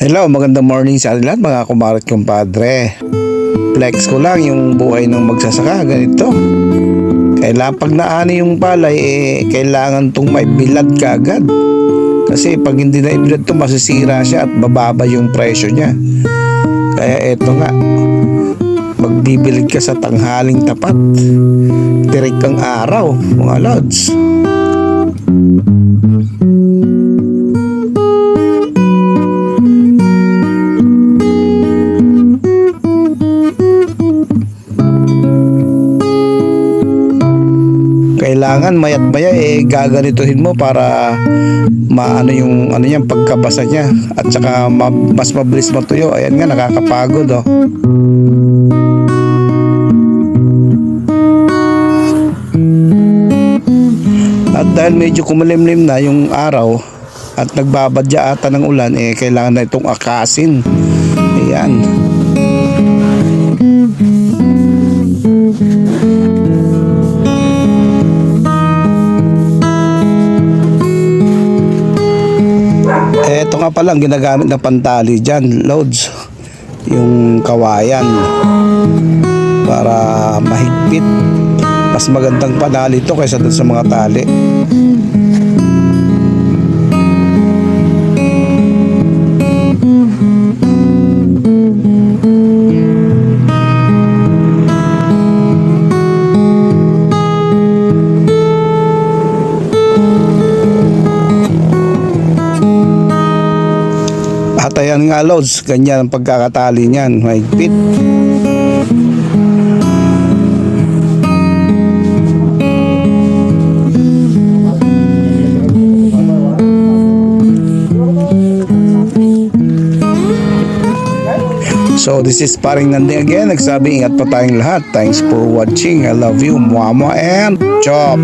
Hello, magandang morning sa atin lahat mga kumare at kumpadre. Flex ko lang yung buhay ng magsasaka, ganito. Kailangan pag naani yung palay, kailangan tong may bilad kaagad. Kasi pag hindi na ibilad to, masisira siya at bababa yung presyo niya. Kaya eto nga, magbibilad ka sa tanghaling tapat. Tirik ang araw, mga lods. Kailangan mayat maya gaganituhin mo para maano yung ano yan pagkabasa niya at saka mas mabilis matuyo. Ayan nga, nakakapagod oh. At dahil medyo kumulimlim na yung araw at nagbabadya ata ng ulan, kailangan na itong akasin. Ayan. Ito nga palang ginagamit na pantali dyan, loads, yung kawayan para mahigpit. Mas magandang panali ito kaysa dun sa mga tali. At ayan nga loads, ganyan ang pagkakatali niyan, mahigpit. So this is Paring Nanding again, nagsabi ingat pa tayong lahat. Thanks for watching, I love you, mwah mwah and chop.